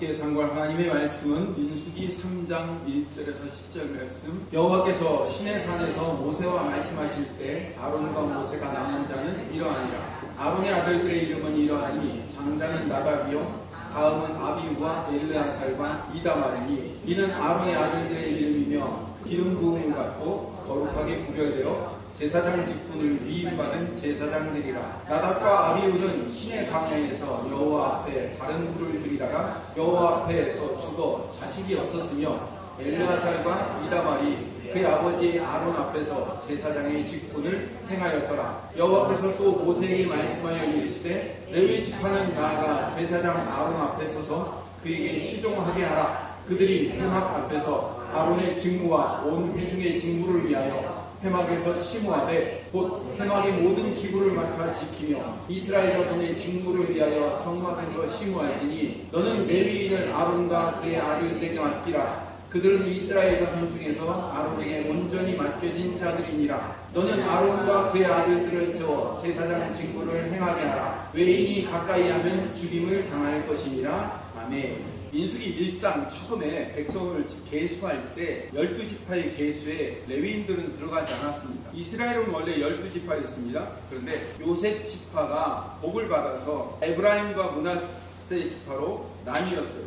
함께 상고할 하나님의 말씀은 민수기 3장 1절에서 10절 말씀. 여호와께서 시내 산에서 모세와 말씀하실 때 아론과 모세가 남은 자는 이러하니라. 아론의 아들들의 이름은 이러하니 장자는 나답이요 다음은 아비후와 엘르아살과 이다말이니 이는 아론의 아들들의 이름이며 기름 부음을 받고 거룩하게 구별되어 제사장 직분을 위임받은 제사장들이라. 나답과 아비후는 시내 광야에서 여호와 앞에 다른 불을 들이다가 여호와 앞에서 죽어 자식이 없었으며 엘르아살과 이다말이 그의 아버지 아론 앞에서 제사장의 직분을 행하였더라. 여호와께서 또 모세에게 말씀하여 이르시되 레위 지파는 나아가 제사장 아론 앞에 서서 그에게 시종하게 하라. 그들이 회막 앞에서 아론의 직무와 온 회중의 직무를 위하여 회막에서 심호하되 곧 회막의 모든 기구를 맡아 지키며 이스라엘 자손의 직무를 위하여 성막에서 심호할지니 너는 레위인을 아론과 그의 아들에게 맡기라. 그들은 이스라엘 자손 중에서 아론에게 온전히 맡겨진 자들이니라. 너는 아론과 그의 아들들을 세워 제사장 직무를 행하게 하라. 외인이 가까이 하면 죽임을 당할 것이니라. 아멘. 민수기 1장 처음에 백성을 계수할 때 12지파의 계수에 레위인들은 들어가지 않았습니다. 이스라엘은 원래 12지파였습니다. 그런데 요셉 지파가 복을 받아서 에브라임과 므낫세 지파로 나뉘었어요.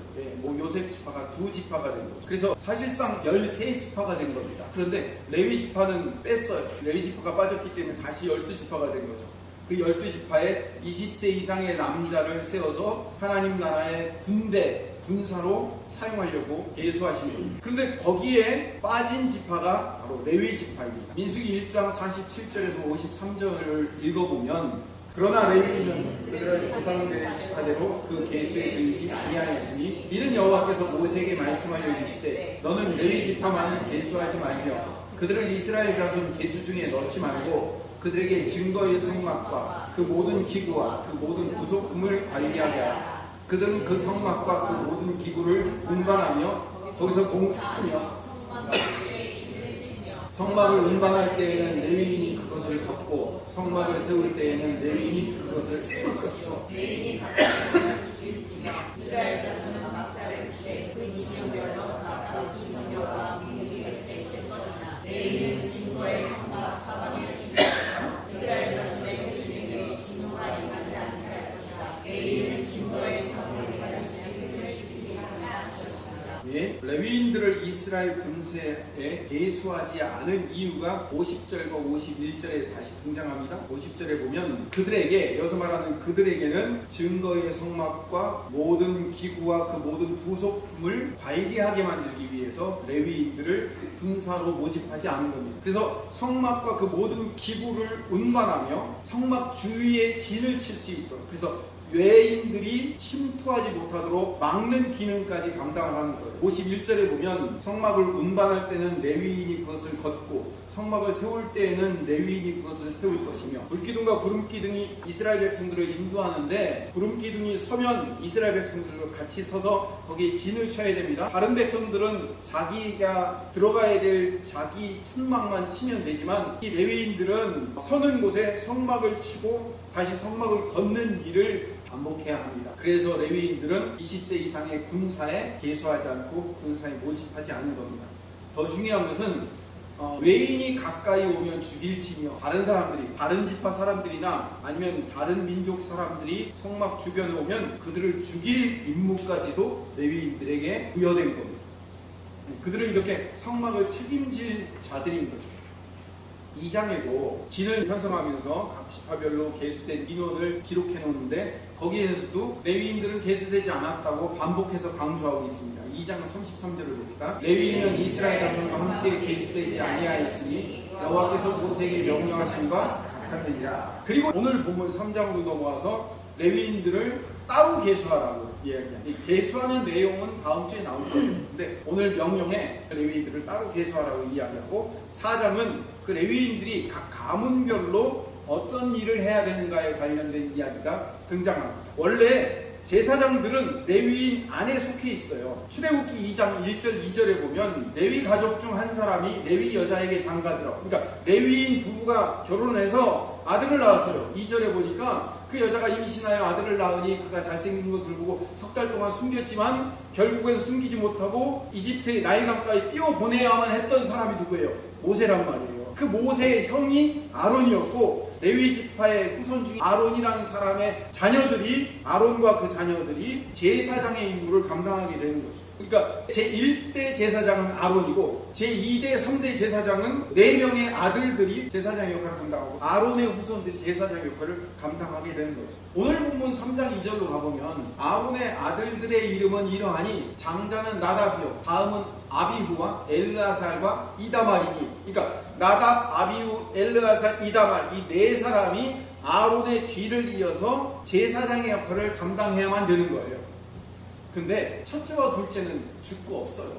요셉 지파가 2지파가 된 거죠. 그래서 사실상 13지파가 된 겁니다. 그런데 레위 지파는 뺐어요. 레위 지파가 빠졌기 때문에 다시 12지파가 된 거죠. 그 12지파에 20세 이상의 남자를 세워서 하나님 나라의 군사로 사용하려고 계수하신 겁니다. 그런데 거기에 빠진 지파가 바로 레위 지파입니다. 민수기 1장 47절에서 53절을 읽어보면 그러나 레위인은 그들의 조상들의 지파대로 그 계수에 들지 아니하였으니 이는 여호와께서 모세에게 말씀하여 이르시되 너는 레위 지파만은 계수하지 말며 그들을 이스라엘 자손 계수 중에 넣지 말고 그들에게 증거의 성막과 그 모든 기구와 그 모든 구속품을 관리하게 하라. 그들은 그 성막과 그 모든 기구를 운반하며 거기서 봉사하며 성막을 운반할 때에는 레위인이 그것을 걷고 성막을 세울 때에는 레위인이 그것을 세울 것이요 레위인이 각각 주일치며 이스라엘 자손은 막사를 치되 그 지명별로 각각 지명과 기능이 펼쳐 있을 것이나 레위인은 증거의 성막 사방에 지키며 이스라엘 자손의 회중에게 진노가 임하지 않게 할 것이다. 레위인은 증거의 성막을 가리키는 생명을 지키게 하라 하셨습니다. 레위인들을 이스라엘 군세에 계수하지 않은 이유가 50절과 51절에 다시 등장합니다. 50절에 보면 그들에게, 여기서 말하는 그들에게는 증거의 성막과 모든 기구와 그 모든 부속품을 관리하게 만들기 위해서 레위인들을 군사로 모집하지 않은 겁니다. 그래서 성막과 그 모든 기구를 운반하며 성막 주위에 진을 칠 수 있도록, 그래서 외인들이 침투하지 못하도록 막는 기능까지 감당을 하는 거예요. 51절에 보면 성막을 운반할 때는 레위인이 그것을 걷고 성막을 세울 때에는 레위인이 그것을 세울 것이며 불기둥과 구름기둥이 이스라엘 백성들을 인도하는데 구름기둥이 서면 이스라엘 백성들과 같이 서서 거기에 진을 쳐야 됩니다. 다른 백성들은 자기가 들어가야 될 자기 천막만 치면 되지만 이 레위인들은 서는 곳에 성막을 치고 다시 성막을 걷는 일을 반복해야 합니다. 그래서 레위인들은 20세 이상의 군사에 계수하지 않고 군사에 모집하지 않는 겁니다. 더 중요한 것은 외인이 가까이 오면 죽일지며 다른 사람들이, 다른 지파 사람들이나 아니면 다른 민족 사람들이 성막 주변에 오면 그들을 죽일 임무까지도 레위인들에게 부여된 겁니다. 그들은 이렇게 성막을 책임질 자들인 거죠. 2장에도 진을 편성하면서 각 지파별로 계수된 인원을 기록해 놓는데 거기에서도 레위인들은 계수되지 않았다고 반복해서 강조하고 있습니다. 2장 33절을 봅시다. 레위인은 이스라엘 자손과 함께 계수되지 아니하였으니 여호와께서 모세에게 명령하신 바 같았느니라. 그리고 오늘 본문 3장으로 넘어와서 레위인들을 따로 계수하라고 이야기합니다. 이 계수하는 내용은 다음 주에 나올 거예요. 근데 오늘 명령에 레위인들을 따로 계수하라고 이야기하고 4장은 그 레위인들이 각 가문별로 어떤 일을 해야 되는가에 관련된 이야기가 등장합니다. 원래 제사장들은 레위인 안에 속해 있어요. 출애굽기 2장 1절 2절에 보면 레위 가족 중 한 사람이 레위 여자에게 장가들어. 그러니까 레위인 부부가 결혼해서 아들을 낳았어요. 2절에 보니까 그 그 여자가 임신하여 아들을 낳으니 그가 잘생긴 것을 보고 석 달 동안 숨겼지만 결국엔 숨기지 못하고 이집트의 나일강가에 띄워보내야만 했던 사람이 누구예요? 모세란 말이에요. 그 모세의 형이 아론이었고 레위 지파의 후손 중에 아론이라는 사람의 자녀들이 아론과 그 자녀들이 제사장의 임무를 감당하게 되는 거죠. 그러니까 제1대 제사장은 아론이고 제2대 3대 제사장은 4명의 아들들이 제사장의 역할을 감당하고 아론의 후손들이 제사장의 역할을 감당하게 되는 거죠. 오늘 본문 3장 2절로 가보면 아론의 아들들의 이름은 이러하니 장자는 나답이요 다음은 아비후와 엘르아살과 이다말이니, 그러니까 나답, 아비후, 엘르아살, 이다말 이 4사람이 아론의 뒤를 이어서 제사장의 역할을 감당해야만 되는 거예요. 근데 첫째와 둘째는 죽고 없어요.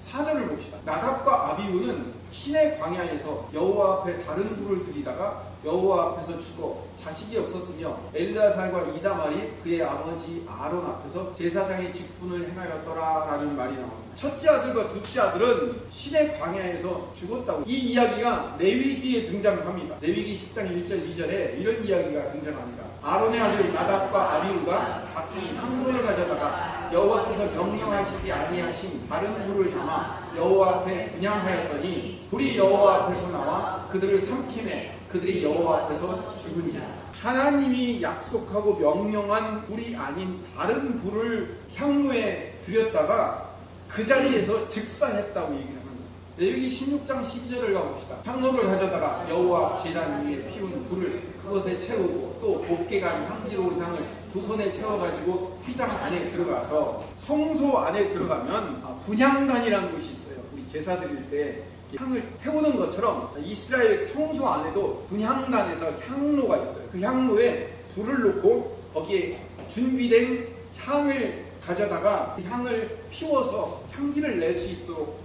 4절을 봅시다. 나답과 아비후는 신의 광야에서 여호와 앞에 다른 불을 들이다가 여호와 앞에서 죽어 자식이 없었으며 엘르아살과 이다말이 그의 아버지 아론 앞에서 제사장의 직분을 행하였더라 라는 말이 나옵니다. 첫째 아들과 둘째 아들은 신의 광야에서 죽었다고. 이 이야기가 레위기에 등장합니다. 레위기 10장 1절 2절에 이런 이야기가 등장합니다. 아론의 아들 나답과 아비후가 각기 한 불을 가져다가 여호와께서 명령하시지 아니하신 다른 불을 담아 여호와 앞에 분향하였더니 불이 여호와 앞에서 나와 그들을 삼키매 그들이 여호와 앞에서 죽은지라. 하나님이 약속하고 명령한 불이 아닌 다른 불을 향로에 들였다가 그 자리에서 즉사했다고 얘기를 합니다. 레위기 16장 12절을 가봅시다. 향로를 가져다가 여호와 제단 위에 피운 불을 그것에 채우고 또 곱게 간 향기로운 향을 두 손에 채워가지고 휘장 안에 들어가서 성소 안에 들어가면 분향단이라는 곳이 있어요. 우리 제사 드릴 때 향을 태우는 것처럼 이스라엘 성소 안에도 분향단에서 향로가 있어요. 그 향로에 불을 놓고 거기에 준비된 향을 가져다가 그 향을 피워서 향기를 낼 수 있도록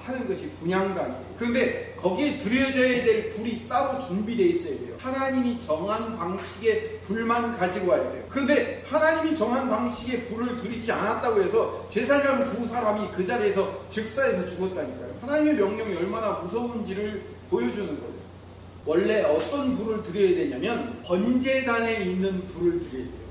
하는 것이 분향단이에요. 그런데 거기에 드려져야 될 불이 따로 준비되어 있어야 돼요. 하나님이 정한 방식의 불만 가지고 와야 돼요. 그런데 하나님이 정한 방식의 불을 드리지 않았다고 해서 제사장 2사람이 그 자리에서 즉사해서 죽었다니까요. 하나님의 명령이 얼마나 무서운지를 보여주는 거예요. 원래 어떤 불을 드려야 되냐면 번제단에 있는 불을 드려야 돼요.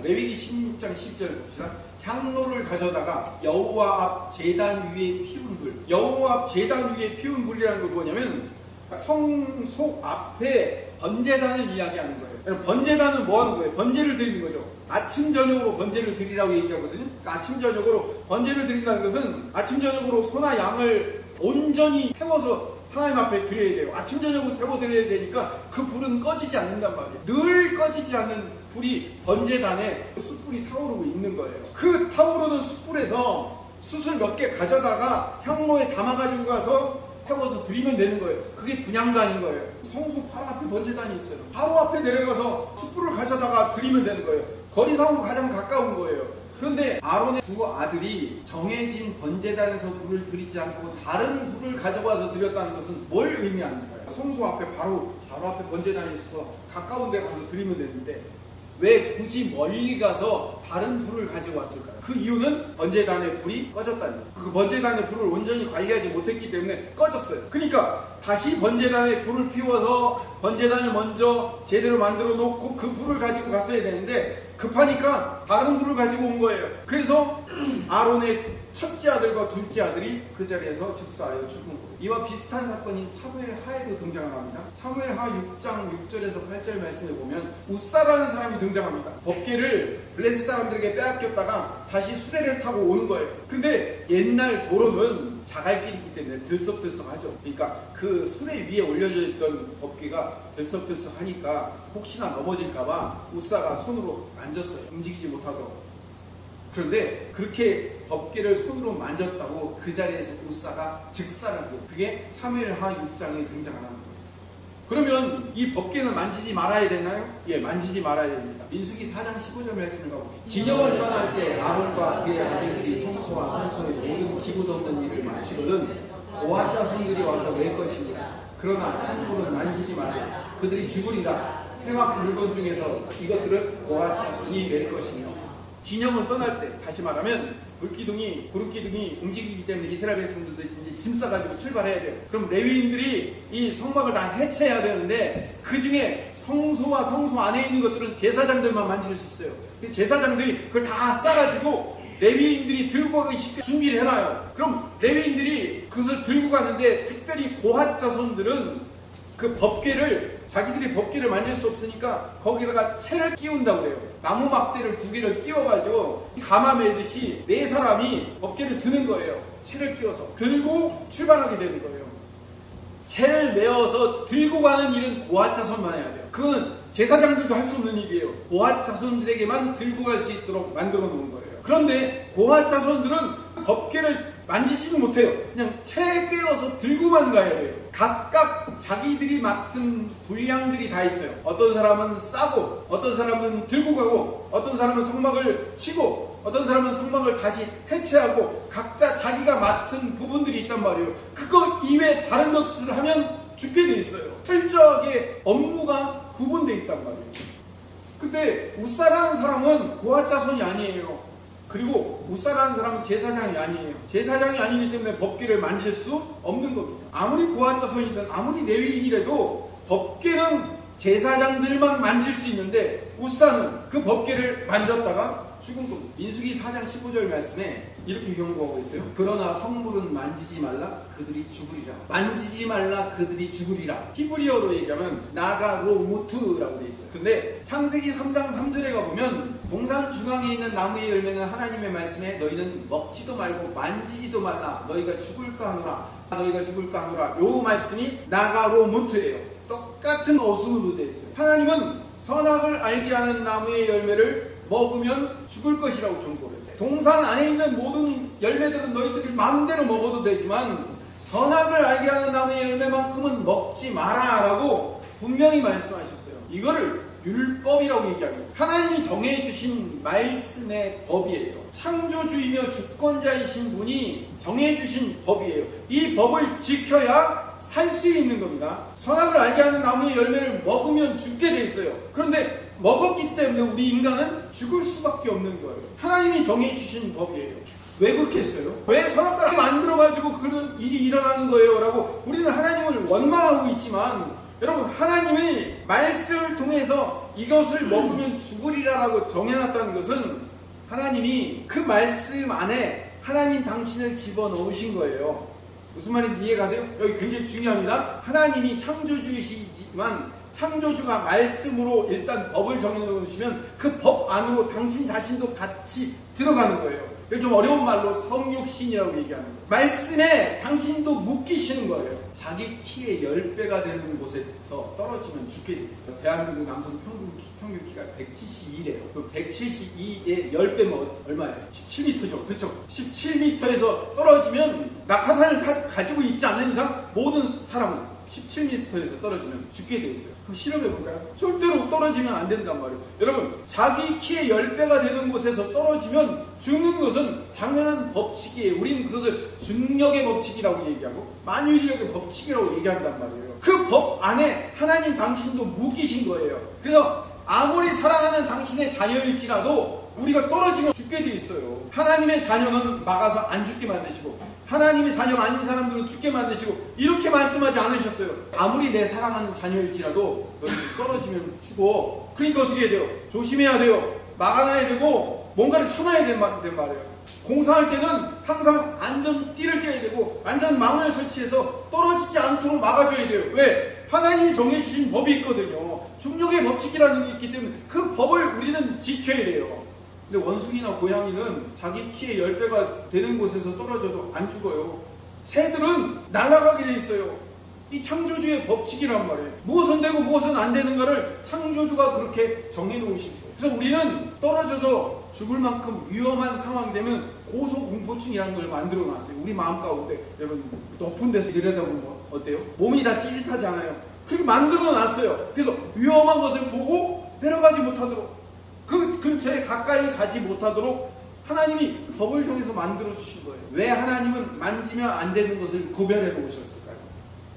레위기 16장 10절 봅시다. 향로를 가져다가 여호와 앞 제단 위에 피운 불. 여호와 앞 제단 위에 피운 불이라는 건 뭐냐면 성소 앞에 번제단을 이야기하는 거예요. 번제단은 뭐 하는 거예요? 번제를 드리는 거죠. 아침 저녁으로 번제를 드리라고 얘기하거든요. 그러니까 아침 저녁으로 번제를 드린다는 것은 아침 저녁으로 소나 양을 온전히 태워서 하나님 앞에 드려야 돼요. 아침 저녁으로 태워드려야 되니까 그 불은 꺼지지 않는단 말이에요. 늘 꺼지지 않는 불이 번제단에 숯불이 타오르고 있는 거예요. 그 타오르는 숯불에서 숯을 몇 개 가져다가 향로에 담아가지고 가서 태워서 드리면 되는 거예요. 그게 분향단인 거예요. 성소 바로 앞에 번제단이 있어요. 바로 앞에 내려가서 숯불을 가져다가 드리면 되는 거예요. 거리상으로 가장 가까운 거예요. 그런데 아론의 2 아들이 정해진 번제단에서 불을 드리지 않고 다른 불을 가져와서 드렸다는 것은 뭘 의미하는가요? 성소 앞에 바로 앞에 번제단이 있어 가까운 데 가서 드리면 되는데 왜 굳이 멀리 가서 다른 불을 가지고 왔을까요? 그 이유는 번제단의 불이 꺼졌다는 거예요. 그 번제단의 불을 온전히 관리하지 못했기 때문에 꺼졌어요. 그러니까 다시 번제단에 불을 피워서 번제단을 먼저 제대로 만들어 놓고 그 불을 가지고 갔어야 되는데 급하니까 다른 불을 가지고 온 거예요. 그래서 아론의 첫째 아들과 둘째 아들이 그 자리에서 즉사하여 죽은 거예요. 이와 비슷한 사건이 사무엘 하에도 등장을 합니다. 사무엘 하 6장 6절에서 8절 말씀을 보면 우사라는 사람이 등장합니다. 법궤를 블레셋 사람들에게 빼앗겼다가 다시 수레를 타고 오는 거예요. 근데 옛날 도로는 자갈길이기 때문에 들썩들썩하죠. 그러니까 그 수레 위에 올려져 있던 법궤가 들썩들썩하니까 혹시나 넘어질까봐 우사가 손으로 만졌어요. 움직이지 못하도록. 그런데 그렇게 법궤를 손으로 만졌다고 그 자리에서 우사가 즉사를 하고 그게 사무엘하 6장에 등장하는 거예요. 그러면 이 법궤는 만지지 말아야 되나요? 예, 만지지 말아야 됩니다. 민수기 4장 15절 말씀을 가봅시다. 진영을 떠날 때 아론과 그의 아들들이 성소와 성소의 모든 기구 덮는 일을 마치거든 고핫 자손들이 와서 낼 것입니다. 그러나 산불은 만지지 말아야 그들이 죽으리라. 회막 물건 중에서 이것들은 고핫 자손이 낼 것이며 진영을 떠날 때, 다시 말하면 불기둥이 구름기둥이 움직이기 때문에 이스라엘 백성들도 이제 짐 싸가지고 출발해야 돼요. 그럼 레위인들이 이 성막을 다 해체해야 되는데 그 중에 성소와 성소 안에 있는 것들은 제사장들만 만질 수 있어요. 제사장들이 그걸 다 싸가지고 레위인들이 들고 가기 쉽게 준비를 해놔요. 그럼 레위인들이 그것을 들고 가는데 특별히 고핫 자손들은 그 법궤를 자기들이 법궤를 만질 수 없으니까 거기다가 채를 끼운다고 그래요. 나무 막대를 2개를 끼워가지고 가마 매듯이 4사람이 법궤를 드는 거예요. 채를 끼워서 들고 출발하게 되는 거예요. 채를 메어서 들고 가는 일은 고핫 자손만 해야 돼요. 그거는 제사장들도 할 수 없는 일이에요. 고핫 자손들에게만 들고 갈 수 있도록 만들어 놓은 거예요. 그런데 고핫 자손들은 법궤를 만지지도 못해요. 그냥 채에 꿰어서 들고만 가야 돼요. 각각 자기들이 맡은 분량들이 다 있어요. 어떤 사람은 싸고, 어떤 사람은 들고 가고, 어떤 사람은 성막을 치고, 어떤 사람은 성막을 다시 해체하고, 각자 자기가 맡은 부분들이 있단 말이에요. 그거 이외에 다른 것을 하면 죽게 돼 있어요. 철저하게 업무가 구분되어 있단 말이에요. 근데 웃사라는 사람은 고핫 자손이 아니에요. 그리고 웃사라는 사람은 제사장이 아니에요. 제사장이 아니기 때문에 법궤를 만질 수 없는 겁니다. 아무리 고핫 자손이든 아무리 레위인이라도 법궤는 제사장들만 만질 수 있는데 웃사는 그 법궤를 만졌다가 죽은 겁니다. 민수기 4장 15절 말씀에 이렇게 경고하고 있어요. 그러나 성물은 만지지 말라 그들이 죽으리라. 만지지 말라 그들이 죽으리라. 히브리어로 얘기하면 나가로무트라고 되어 있어요. 근데 창세기 3장 3절에 가보면 동산 중앙에 있는 나무의 열매는 하나님의 말씀에 너희는 먹지도 말고 만지지도 말라 너희가 죽을까 하노라 너희가 죽을까 하노라. 요 말씀이 나가로무트예요. 똑같은 어순으로 되어 있어요. 하나님은 선악을 알게 하는 나무의 열매를 먹으면 죽을 것이라고 경고를 했어요. 동산 안에 있는 모든 열매들은 너희들이 마음대로 먹어도 되지만 선악을 알게 하는 나무의 열매만큼은 먹지 마라 라고 분명히 말씀하셨어요. 이거를 율법이라고 얘기합니다. 하나님이 정해주신 말씀의 법이에요. 창조주이며 주권자이신 분이 정해주신 법이에요. 이 법을 지켜야 살 수 있는 겁니다. 선악을 알게 하는 나무의 열매를 먹으면 죽게 돼 있어요. 그런데 먹었기 때문에 우리 인간은 죽을 수밖에 없는 거예요. 하나님이 정해주신 법이에요. 왜 그렇게 했어요? 왜 선악과를 만들어가지고 그런 일이 일어나는 거예요? 라고 우리는 하나님을 원망하고 있지만 여러분 하나님이 말씀을 통해서 이것을 먹으면 죽으리라라고 정해놨다는 것은 하나님이 그 말씀 안에 하나님 당신을 집어넣으신 거예요. 무슨 말인지 이해가세요? 여기 굉장히 중요합니다. 하나님이 창조주이시지만 창조주가 말씀으로 일단 법을 정해놓으시면 그 법 안으로 당신 자신도 같이 들어가는 거예요. 좀 어려운 말로 성육신이라고 얘기하는 거예요. 말씀에 당신도 묶이시는 거예요. 자기 키의 10배가 되는 곳에서 떨어지면 죽게 돼 있어요. 대한민국 남성 평균 키가 172래요. 그 172의 10배면 얼마예요? 17m죠. 그렇죠? 17m에서 떨어지면 낙하산을 가지고 있지 않는 이상 모든 사람은 17m에서 떨어지면 죽게 돼 있어요. 그럼 실험해볼까요? 절대로 떨어지면 안 된단 말이에요. 여러분 자기 키의 10배가 되는 곳에서 떨어지면 죽는 것은 당연한 법칙이에요. 우리는 그것을 중력의 법칙이라고 얘기하고 만유인력의 법칙이라고 얘기한단 말이에요. 그 법 안에 하나님 당신도 묶이신 거예요. 그래서 아무리 사랑하는 당신의 자녀일지라도 우리가 떨어지면 죽게 돼 있어요. 하나님의 자녀는 막아서 안 죽게 만드시고 하나님의 자녀가 아닌 사람들은 죽게 만드시고 이렇게 말씀하지 않으셨어요. 아무리 내 사랑하는 자녀일지라도 너희들 떨어지면 죽어. 그러니까 어떻게 해야 돼요? 조심해야 돼요. 막아놔야 되고 뭔가를 쳐놔야 된단 말이에요. 공사할 때는 항상 안전띠를 떼야 되고 안전망을 설치해서 떨어지지 않도록 막아줘야 돼요. 왜? 하나님이 정해주신 법이 있거든요. 중력의 법칙이라는 게 있기 때문에 그 법을 우리는 지켜야 돼요. 근데 원숭이나 고양이는 자기 키의 10배가 되는 곳에서 떨어져도 안 죽어요. 새들은 날아가게 돼 있어요. 이 창조주의 법칙이란 말이에요. 무엇은 되고 무엇은 안 되는가를 창조주가 그렇게 정해놓으신 거예요. 그래서 우리는 떨어져서 죽을 만큼 위험한 상황이 되면 고소공포증이라는 걸 만들어놨어요. 우리 마음 가운데 여러분 높은 데서 내려다보면 어때요? 몸이 다 찌릿하잖아요. 그렇게 만들어놨어요. 그래서 위험한 것을 보고 내려가지 못하도록 그 근처에 가까이 가지 못하도록 하나님이 법을 정해서 만들어 주신 거예요. 왜 하나님은 만지면 안 되는 것을 구별해 놓으셨을까요?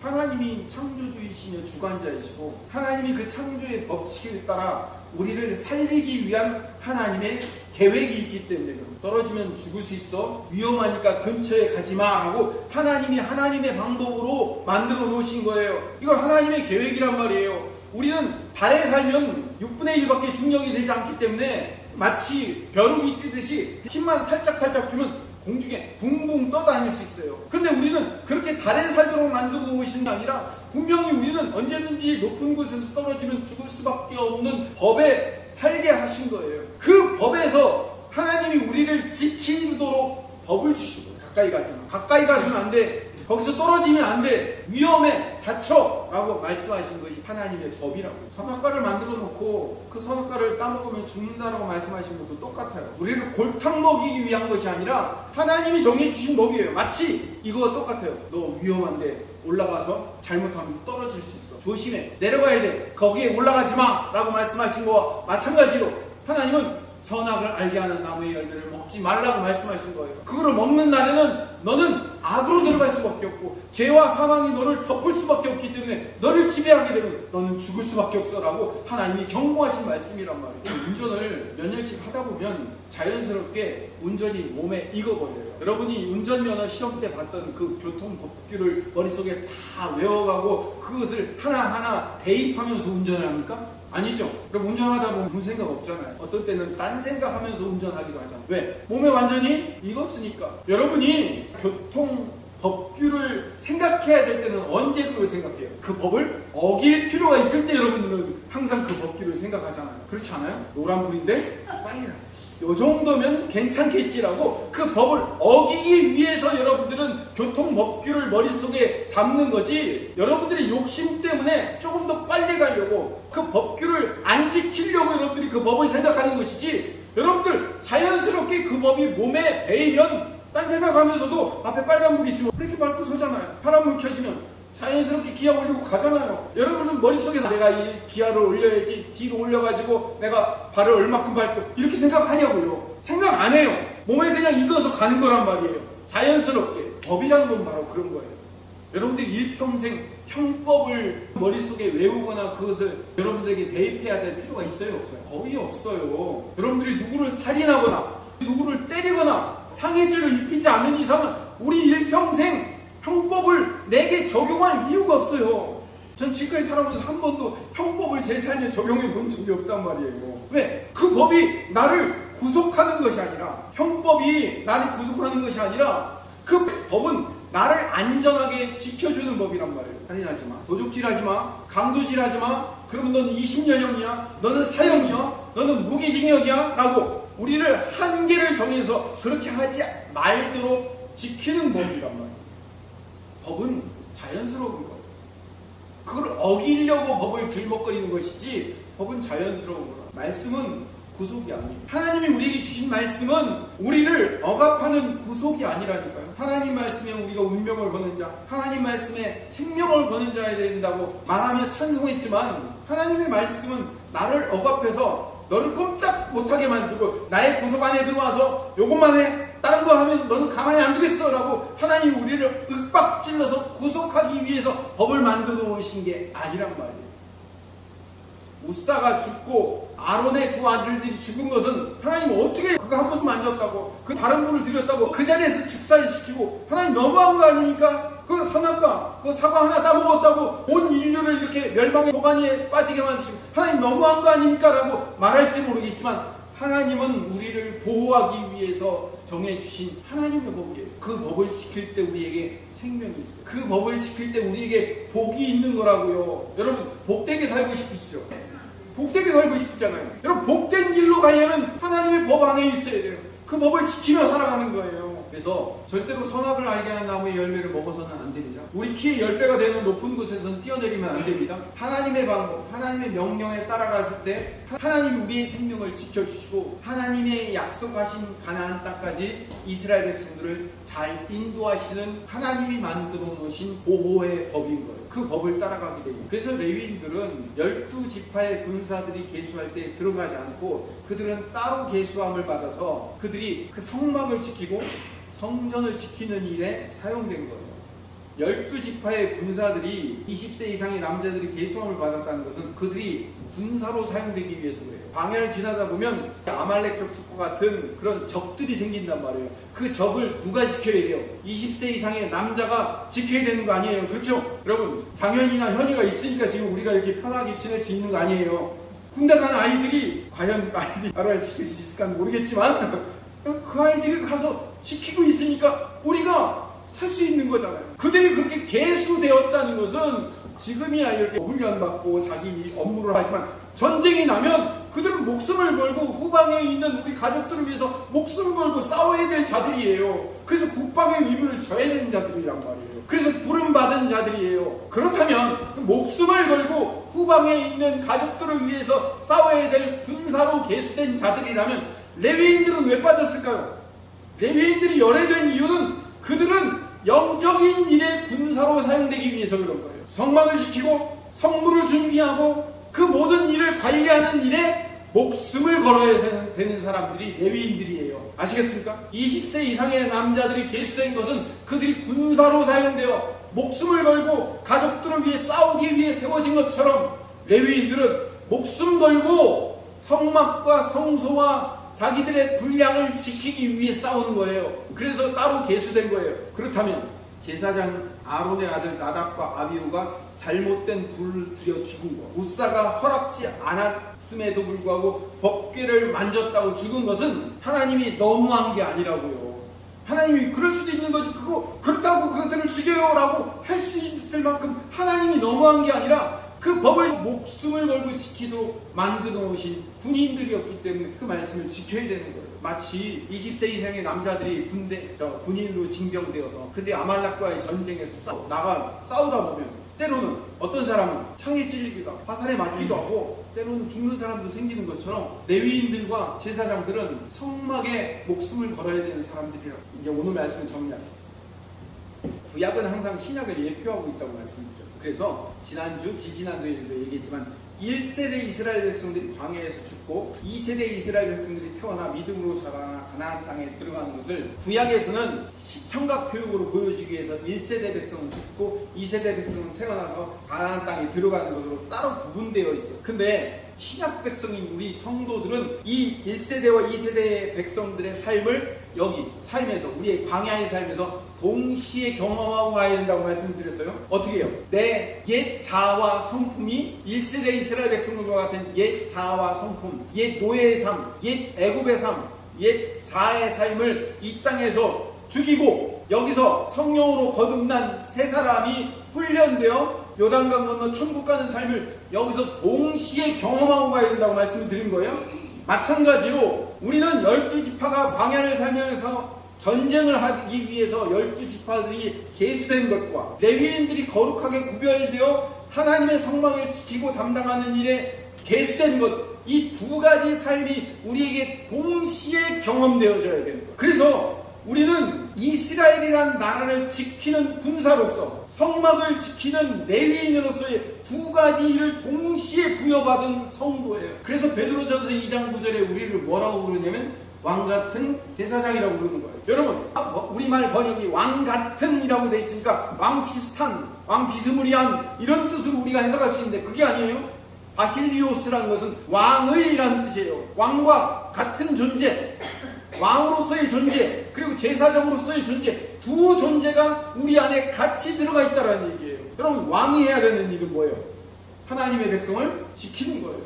하나님이 창조주이시며 주관자이시고 하나님이 그 창조의 법칙에 따라 우리를 살리기 위한 하나님의 계획이 있기 때문에 떨어지면 죽을 수 있어, 위험하니까 근처에 가지마 하고 하나님이 하나님의 방법으로 만들어 놓으신 거예요. 이건 하나님의 계획이란 말이에요. 우리는 달에 살면 6분의 1밖에 중력이 되지 않기 때문에 마치 벼룩이 뛰듯이 힘만 살짝 주면 공중에 붕붕 떠다닐 수 있어요. 근데 우리는 그렇게 달에 살도록 만들어 놓으신 게 아니라 분명히 우리는 언제든지 높은 곳에서 떨어지면 죽을 수밖에 없는 법에 살게 하신 거예요. 그 법에서 하나님이 우리를 지키도록 법을 주시고, 가까이 가지 마, 가까이 가서는 안 돼, 거기서 떨어지면 안 돼, 위험해, 다쳐 라고 말씀하신 것이 하나님의 법이라고. 선악과를 만들어 놓고 그 선악과를 따먹으면 죽는다라고 말씀하신 것도 똑같아요. 우리를 골탕 먹이기 위한 것이 아니라 하나님이 정해주신 법이에요. 마치 이거와 똑같아요. 너 위험한데 올라가서 잘못하면 떨어질 수 있어, 조심해, 내려가야 돼, 거기에 올라가지 마 라고 말씀하신 거와 마찬가지로 하나님은 선악을 알게 하는 나무의 열매를 먹지 말라고 말씀하신 거예요. 그거를 먹는 날에는 너는 악으로 들어갈 수밖에 없고 죄와 사망이 너를 덮을 수밖에 없기 때문에 너를 지배하게 되면 너는 죽을 수밖에 없어 라고 하나님이 경고하신 말씀이란 말이에요. 운전을 몇 년씩 하다 보면 자연스럽게 운전이 몸에 익어버려요. 여러분이 운전면허 시험 때 봤던 그 교통법규를 머릿속에 다 외워가고 그것을 하나하나 대입하면서 운전을 합니까? 아니죠. 그럼 운전하다 보면 아무 생각 없잖아요. 어떨 때는 딴 생각하면서 운전하기도 하잖아요. 왜? 몸에 완전히 익었으니까. 여러분이 교통 법규를 생각해야 될 때는 언제 그걸 생각해요? 그 법을 어길 필요가 있을 때 여러분들은 항상 그 법규를 생각하잖아요. 그렇지 않아요? 노란불인데 빨리 가, 요 정도면 괜찮겠지라고 그 법을 어기기 위해서 여러분들은 교통법규를 머릿속에 담는 거지, 여러분들의 욕심 때문에 조금 더 빨리 가려고 그 법규를 안 지키려고 여러분들이 그 법을 생각하는 것이지, 여러분들 자연스럽게 그 법이 몸에 배이면 딴 생각하면서도 앞에 빨간불이 있으면 브레이크 밟고 서잖아요. 파란불 켜지면 자연스럽게 기아 올리고 가잖아요. 여러분은 머릿속에 내가 이 기아를 올려야지, 뒤로 올려가지고 내가 발을 얼마큼 밟고 이렇게 생각하냐고요. 생각 안 해요. 몸에 그냥 익어서 가는 거란 말이에요. 자연스럽게. 법이라는 건 바로 그런 거예요. 여러분들이 일평생 형법을 머릿속에 외우거나 그것을 여러분들에게 대입해야 될 필요가 있어요, 없어요? 거의 없어요. 여러분들이 누구를 살인하거나 누구를 때리거나 상해죄를 입히지 않는 이상은 우리 일평생 형법을 내게 적용할 이유가 없어요. 전 지금까지 살아오면서 한 번도 형법을 제 삶에 적용해 본 적이 없단 말이에요. 왜? 그 법이 나를 구속하는 것이 아니라, 형법이 나를 구속하는 것이 아니라 그 법은 나를 안전하게 지켜주는 법이란 말이에요. 살인하지 마, 도둑질하지 마, 강도질하지 마, 그러면 너는 20년형이야, 너는 사형이야, 너는 무기징역이야 라고 우리를 한계를 정해서 그렇게 하지 말도록 지키는 법이란 말이에요. 법은 자연스러운 거예요. 그걸 어기려고 법을 들먹거리는 것이지, 법은 자연스러운 거예요. 말씀은 구속이 아니에요. 하나님이 우리에게 주신 말씀은 우리를 억압하는 구속이 아니라니까요. 하나님 말씀에 우리가 운명을 거는 자, 하나님 말씀에 생명을 거는 자야 된다고 말하며 찬송했지만, 하나님의 말씀은 나를 억압해서 너를 꼼짝 못하게 만들고 나의 구속 안에 들어와서 요것만 해, 다른 거 하면 너는 가만히 안 두겠어 라고 하나님이 우리를 윽박질러서 구속하기 위해서 법을 만들어 놓으신 게 아니란 말이에요. 우사가 죽고 아론의 두 아들들이 죽은 것은 하나님 어떻게 그거 한 번도 만졌다고, 그 다른 분을 드렸다고 그 자리에서 축사시키고, 하나님 너무한 거 아닙니까? 그 선악과 그 사과 하나 따먹었다고 온 인류를 이렇게 멸망의 도가니에 빠지게 만드시고 하나님 너무한 거 아닙니까? 라고 말할지 모르겠지만, 하나님은 우리를 보호하기 위해서 정해주신 하나님의 법이에요. 그 법을 지킬 때 우리에게 생명이 있어요. 그 법을 지킬 때 우리에게 복이 있는 거라고요. 여러분 복되게 살고 싶으시죠? 복되게 살고 싶잖아요. 여러분 복된 길로 가려면 하나님의 법 안에 있어야 돼요. 그 법을 지키며 살아가는 거예요. 그래서 절대로 선악을 알게 하는 나무의 열매를 먹어서는 안 됩니다. 우리 키의 10배가 되는 높은 곳에서는 뛰어내리면 안 됩니다. 하나님의 방법, 하나님의 명령에 따라갔을 때 하나님이 우리의 생명을 지켜주시고 하나님의 약속하신 가나안 땅까지 이스라엘 백성들을 잘 인도하시는 하나님이 만들어 놓으신 보호의 법인 거예요. 그 법을 따라가게 됩니다. 그래서 레위인들은 12지파의 군사들이 계수할 때 들어가지 않고 그들은 따로 계수함을 받아서 그들이 그 성막을 지키고 성전을 지키는 일에 사용된 거예요. 12지파의 군사들이 20세 이상의 남자들이 계수함을 받았다는 것은 그들이 군사로 사용되기 위해서 그래요. 광야를 지나다 보면 아말렉족 족과 같은 그런 적들이 생긴단 말이에요. 그 적을 누가 지켜야 돼요? 20세 이상의 남자가 지켜야 되는 거 아니에요. 그렇죠? 여러분, 장현이나 현이가 있으니까 지금 우리가 이렇게 편하게 지낼 수 있는 거 아니에요. 군대 간 아이들이 과연 아이들이 나라를 지킬 수 있을까 모르겠지만 그 아이들이 가서 지키고 있으니까 우리가 살 수 있는 거잖아요. 그들이 그렇게 개수되었다는 것은 지금이야 이렇게 훈련받고 자기 업무를 하지만 전쟁이 나면 그들은 목숨을 걸고 후방에 있는 우리 가족들을 위해서 목숨을 걸고 싸워야 될 자들이에요. 그래서 국방의 의무를 져야 되는 자들이란 말이에요. 그래서 부름받은 자들이에요. 그렇다면 목숨을 걸고 후방에 있는 가족들을 위해서 싸워야 될 군사로 계수된 자들이라면 레위인들은 왜 빠졌을까요? 레위인들이 열애된 이유는 그들은 영적인 일에 군사로 사용되기 위해서 그런 거예요. 성막을 지키고 성물을 준비하고 그 모든 일을 관리하는 일에 목숨을 걸어야 되는 사람들이 레위인들이에요. 아시겠습니까? 20세 이상의 남자들이 계수된 것은 그들이 군사로 사용되어 목숨을 걸고 가족들을 위해 싸우기 위해 세워진 것처럼 레위인들은 목숨 걸고 성막과 성소와 자기들의 분량을 지키기 위해 싸우는 거예요. 그래서 따로 계수된 거예요. 그렇다면 제사장 아론의 아들 나답과 아비후가 잘못된 불을 들여 죽은 것, 무사가 허락지 않았음에도 불구하고 법궤를 만졌다고 죽은 것은 하나님이 너무한 게 아니라고요. 하나님이 그럴 수도 있는 거지, 그렇다고 그들을 죽여요 라고 할 수 있을 만큼 하나님이 너무한 게 아니라 그 법을 목숨을 걸고 지키도록 만들어 놓으신 군인들이었기 때문에 그 말씀을 지켜야 되는 거예요. 마치 20세 이상의 남자들이 군인으로 징병되어서 근데 아말렉과의 전쟁에서 싸우다 보면 때로는 어떤 사람은 창에 찔리기도 하고 화살에 맞기도 하고 때로는 죽는 사람도 생기는 것처럼 레위인들과 제사장들은 성막에 목숨을 걸어야 되는 사람들이라고 이제 오늘 말씀을 정리하겠습니다. 구약은 항상 신약을 예표하고 있다고 말씀드렸어요. 그래서 지난주, 지지난주에도 얘기했지만 1세대 이스라엘 백성들이 광야에서 죽고 2세대 이스라엘 백성들이 태어나 믿음으로 자라 가나안 땅에 들어가는 것을 구약에서는 시청각 교육으로 보여주기 위해서 1세대 백성은 죽고 2세대 백성은 태어나서 가나안 땅에 들어가는 것으로 따로 구분되어 있었어요. 근데 신약 백성인 우리 성도들은 이 1세대와 2세대의 백성들의 삶을 여기 삶에서 우리의 광야의 삶에서 동시에 경험하고 가야 된다고 말씀드렸어요. 어떻게 해요? 내 옛 자아와 성품이 1세대 이스라엘 백성들과 같은 옛 자아와 성품, 옛 노예의 삶, 옛 애굽의 삶, 옛 자아의 삶을 이 땅에서 죽이고 여기서 성령으로 거듭난 새 사람이 훈련되어 요단강 건너 천국 가는 삶을 여기서 동시에 경험하고 가야 된다고 말씀을 드린 거예요. 마찬가지로 우리는 12지파가 광야를 살면서 전쟁을 하기 위해서 12지파들이 계수된 것과 레위인들이 거룩하게 구별되어 하나님의 성막을 지키고 담당하는 일에 계수된 것, 이 두 가지 삶이 우리에게 동시에 경험되어져야 되는 거예요. 그래서 우리는 이스라엘이란 나라를 지키는 군사로서 성막을 지키는 레위인으로서의 두 가지 일을 동시에 부여받은 성도예요. 그래서 베드로전서 2장 9절에 우리를 뭐라고 부르냐면 왕같은 제사장이라고 부르는 거예요. 여러분, 우리말 번역이 왕같은이라고 되어 있으니까 왕비슷한, 왕비스무리한 이런 뜻으로 우리가 해석할 수 있는데 그게 아니에요. 바실리오스라는 것은 왕의라는 뜻이에요. 왕과 같은 존재, 왕으로서의 존재, 그리고 제사장으로서의 존재, 두 존재가 우리 안에 같이 들어가 있다는 얘기예요. 여러분, 왕이 해야 되는 일은 뭐예요? 하나님의 백성을 지키는 거예요.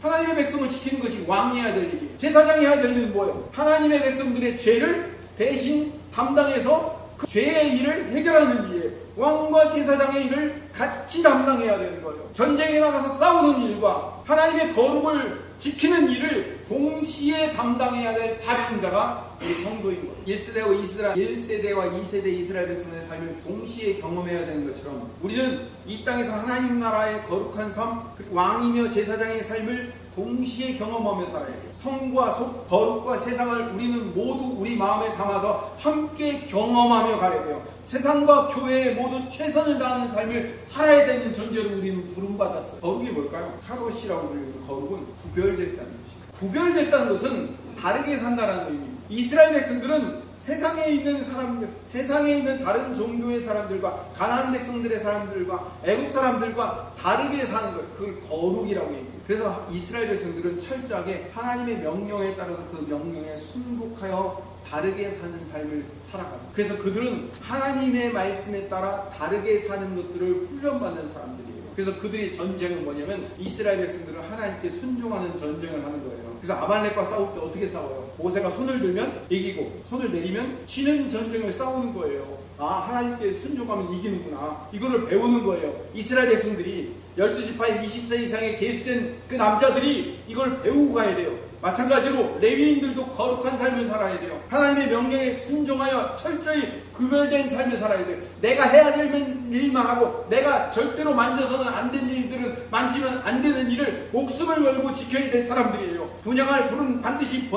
하나님의 백성을 지키는 것이 왕이 해야 될 일이에요. 제사장이 해야 될 일은 뭐예요? 하나님의 백성들의 죄를 대신 담당해서 그 죄의 일을 해결하는 일이에요. 왕과 제사장의 일을 같이 담당해야 되는 거예요. 전쟁에 나가서 싸우는 일과 하나님의 거룩을 지키는 일을 동시에 담당해야 될 사명자가 우리 성도인 거예요. 1세대와 2세대 이스라엘 백성의 삶을 동시에 경험해야 되는 것처럼 우리는 이 땅에서 하나님 나라의 거룩한 삶, 그리고 왕이며 제사장의 삶을 동시에 경험하며 살아야 돼요. 성과 속, 거룩과 세상을 우리는 모두 우리 마음에 담아서 함께 경험하며 가야 돼요. 세상과 교회에 모두 최선을 다하는 삶을 살아야 되는 존재로 우리는 부름받았어요. 거룩이 뭘까요? 카도시라고 불리는 거룩은 구별됐다는 것입니다. 구별됐다는 것은 다르게 산다는 의미입니다. 이스라엘 백성들은 세상에 있는 사람들, 세상에 있는 다른 종교의 사람들과 가나안 백성들의 사람들과 애국 사람들과 다르게 사는 것, 그걸 거룩이라고 얘기해요. 그래서 이스라엘 백성들은 철저하게 하나님의 명령에 따라서 그 명령에 순복하여 다르게 사는 삶을 살아갑니다. 그래서 그들은 하나님의 말씀에 따라 다르게 사는 것들을 훈련받는 사람들이에요. 그래서 그들의 전쟁은 뭐냐면 이스라엘 백성들은 하나님께 순종하는 전쟁을 하는 거예요. 그래서 아말렉과 싸울 때 어떻게 싸워요? 모세가 손을 들면 이기고 손을 내리면 지는 전쟁을 싸우는 거예요. 아, 하나님께 순종하면 이기는구나. 이거를 배우는 거예요. 이스라엘 백성들이 12지파의 20세 이상의 계수된 그 남자들이 이걸 배우고 가야 돼요. 마찬가지로 레위인들도 거룩한 삶을 살아야 돼요. 하나님의 명령에 순종하여 철저히 구별된 삶을 살아야 돼요. 내가 해야 될 일만 하고 내가 절대로 만져서는 안 되는 일들은 만지면 안 되는 일을 목숨을 걸고 지켜야 될 사람들이에요. 분양할 불은 반드시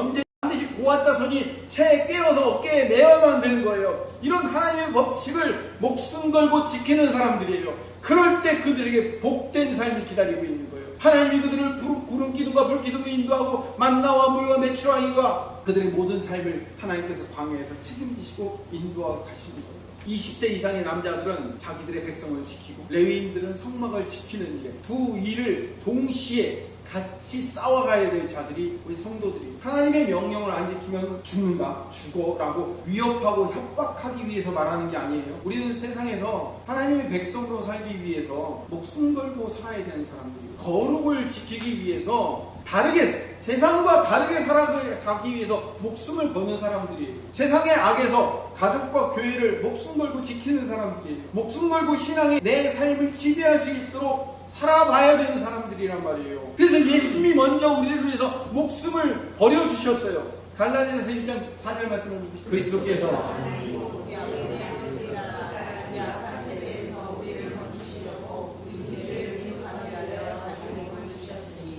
고아자손이 채에 깨어서 어깨에 메어야만 되는 거예요. 이런 하나님의 법칙을 목숨 걸고 지키는 사람들이에요. 그럴 때 그들에게 복된 삶이 기다리고 있는 거예요. 하나님이 그들을 구름 기둥과 불 기둥으로 인도하고 만나와 물과 메추라기와 그들의 모든 삶을 하나님께서 광야에서 책임지시고 인도하고 가시는 거예요. 20세 이상의 남자들은 자기들의 백성을 지키고 레위인들은 성막을 지키는 일, 두 일을 동시에 같이 싸워가야 될 자들이 우리 성도들이 하나님의 명령을 안 지키면 죽는다, 죽어라고 위협하고 협박하기 위해서 말하는 게 아니에요. 우리는 세상에서 하나님의 백성으로 살기 위해서 목숨 걸고 살아야 되는 사람들이에요. 거룩을 지키기 위해서 다르게, 세상과 다르게 살기 위해서 목숨을 거는 사람들이에요. 세상의 악에서 가족과 교회를 목숨 걸고 지키는 사람들이에요. 목숨 걸고 신앙이 내 삶을 지배할 수 있도록 살아봐야 되는 사람들이란 말이에요. 그래서 예수님이 먼저 우리를 위해서 목숨을 버려주셨어요. 갈라디아서 1장 4절 말씀을 보시죠. 그리스도께서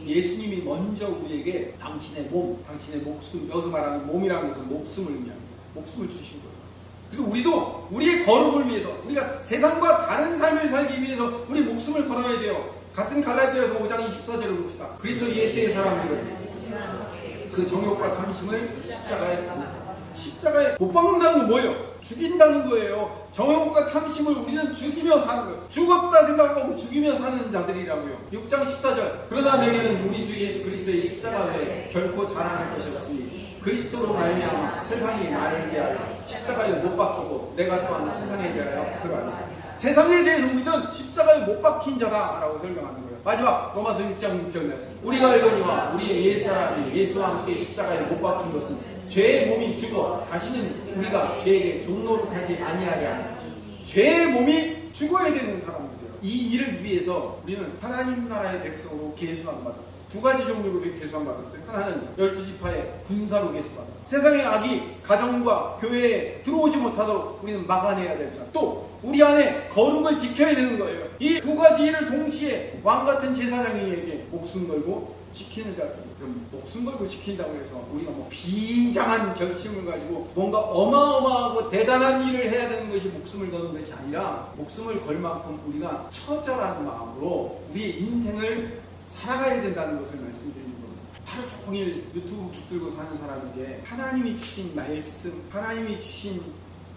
예수님이 먼저 우리에게 당신의 몸, 당신의 목숨, 여기서 말하는 몸이라는 것은 목숨을 의미합니다. 목숨을 주신 거예요. 그래서 우리도 우리의 거룩을 위해서, 우리가 세상과 다른 삶을 살기 위해서 우리 목숨을 걸어야 돼요. 같은 갈라디아서 5장 24절을 봅시다. 그리스도 예수의 사람들은 그 정욕과 탐심을 십자가에 못 박는다는 건 뭐예요? 죽인다는 거예요. 정욕과 탐심을 우리는 죽이며 사는 거예요. 죽었다 생각하고 죽이며 사는 자들이라고요. 6장 14절 그러나 내게는 우리 주 예수 그리스도의 십자가 외에 결코 자랑할 것이 없으니 그리스도로 말미암아 세상이 나를 대하여 십자가에 못 박히고 내가 또한 세상에 대하여 그러하니 세상에 대해서 우리는 십자가에 못 박힌 자다라고 설명하는 거예요. 마지막 로마서 6장 6절 말씀 우리가 알거니와 우리의 옛사람이 예수와 함께 십자가에 못 박힌 것은 죄의 몸이 죽어 다시는 우리가 죄에게 종노릇하지 아니하려 하니 죄의 몸이 죽어야 되는 사람들이에요. 이 일을 위해서 우리는 하나님 나라의 백성으로 계수함 받았어요. 두 가지 종류로 계수함 받았어요. 하나는 12지파의 군사로 계수받았어요. 세상의 악이 가정과 교회에 들어오지 못하도록 우리는 막아내야 될 자. 또 우리 안에 거룩을 지켜야 되는 거예요. 이 두 가지 일을 동시에 왕같은 제사장에게 목숨 걸고 지키는 자들. 그럼 목숨 걸고 지킨다고 해서 우리가 뭐 비장한 결심을 가지고 뭔가 어마어마하고 대단한 일을 해야 되는 것이 목숨을 거는 것이 아니라 목숨을 걸 만큼 우리가 처절한 마음으로 우리의 인생을 살아가야 된다는 것을 말씀드리는 겁니다. 하루 종일 유튜브 붙들고 사는 사람에게 하나님이 주신 말씀, 하나님이 주신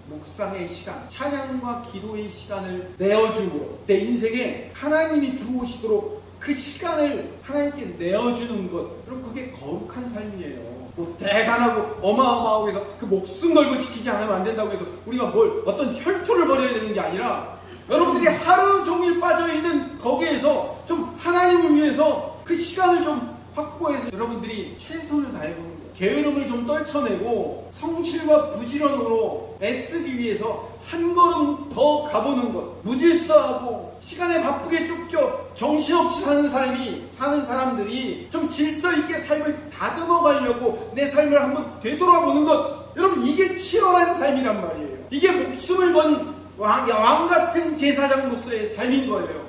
묵상의 시간, 찬양과 기도의 시간을 내어줌으로 내 인생에 하나님이 들어오시도록 그 시간을 하나님께 내어주는 것, 여러분 그게 거룩한 삶이에요. 뭐 대단하고 어마어마하고 해서 그 목숨 걸고 지키지 않으면 안 된다고 해서 우리가 뭘 어떤 혈투를 벌여야 되는 게 아니라 여러분들이 하루 종일 빠져있는 거기에서 좀 하나님을 위해서 그 시간을 좀 확보해서 여러분들이 최선을 다해보는 거예요. 게으름을 좀 떨쳐내고 성실과 부지런으로 애쓰기 위해서 한 걸음 더 가보는 것. 무질서하고 시간에 바쁘게 쫓겨 정신없이 사는 사람들이 좀 질서있게 삶을 다듬어 가려고 내 삶을 한번 되돌아보는 것. 여러분 이게 치열한 삶이란 말이에요. 이게 목숨을 건 왕같은 제사장으로서의 삶인 거예요.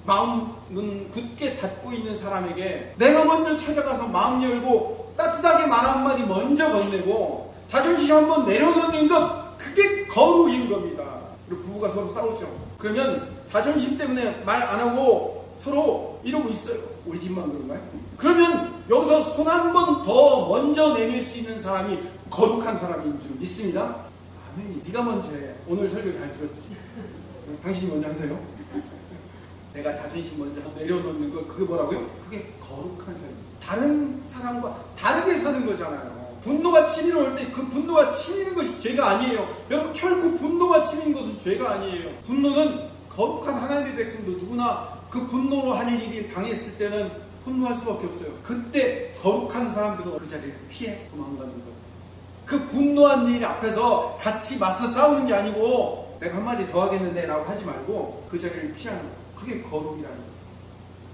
마음은 굳게 닫고 있는 사람에게 내가 먼저 찾아가서 마음 열고 따뜻하게 말 한마디 먼저 건네고 자존심 한번 내려놓는 것, 그게 거룩인 겁니다. 그리고 부부가 서로 싸우죠. 그러면 자존심 때문에 말 안 하고 서로 이러고 있어요. 우리 집만 그런가요? 그러면 여기서 손 한 번 더 먼저 내밀 수 있는 사람이 거룩한 사람인 줄 믿습니다. 아멘이. 네가 먼저 해. 오늘 설교 잘 들었지? 당신이 먼저 하세요. 내가 자존심 먼저 내려놓는 거 그게 뭐라고요? 그게 거룩한 삶. 다른 사람과 다르게 사는 거잖아요. 분노가 치밀어 올 때 그 분노가 치미는 것이 죄가 아니에요. 여러분 결코 분노가 치미는 것은 죄가 아니에요. 분노는 거룩한 하나님의 백성도 누구나 그 분노로 하는 일이 당했을 때는 분노할 수밖에 없어요. 그때 거룩한 사람들은 그 자리를 피해 도망가는 거예요. 그 분노한 일 앞에서 같이 맞서 싸우는 게 아니고 내가 한마디 더 하겠는데 라고 하지 말고 그 자리를 피하는 거예요. 그게 거룩이라는 거예요.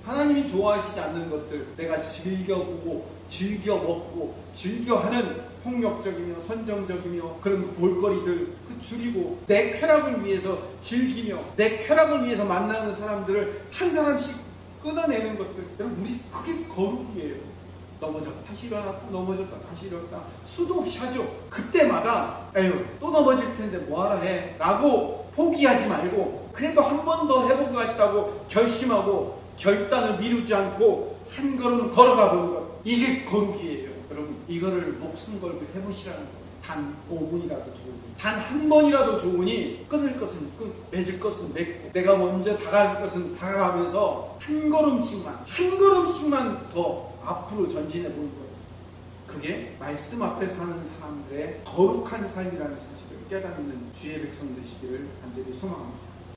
하나님이 좋아하시지 않는 것들 내가 즐겨보고 즐겨먹고 즐겨하는 폭력적이며 선정적이며 그런 볼거리들 그 줄이고 내 쾌락을 위해서 즐기며 내 쾌락을 위해서 만나는 사람들을 한 사람씩 끊어내는 것들 여러분 우리 그게 거룩이에요. 넘어졌다 다시 일어났다 넘어졌다 다시 일어났다 수도 없이 하죠. 그때마다 에휴 또 넘어질 텐데 뭐하러 해 라고 포기하지 말고 그래도 한 번 더 해보겠다고 결심하고 결단을 미루지 않고 한 걸음 걸어가 보는 것 이게 거룩이에요. 여러분 이거를 목숨 걸고 해보시라는 거예요. 단 5분이라도 좋으니 단 한 번이라도 좋으니 끊을 것은 끊고 맺을 것은 맺고 내가 먼저 다가갈 것은 다가가면서 한 걸음씩만 더 앞으로 전진해 보는 거예요. 그게 말씀 앞에 사는 사람들의 거룩한 삶이라는 사실을 깨닫는 주의 백성 되시기를 간절히 소망합니다.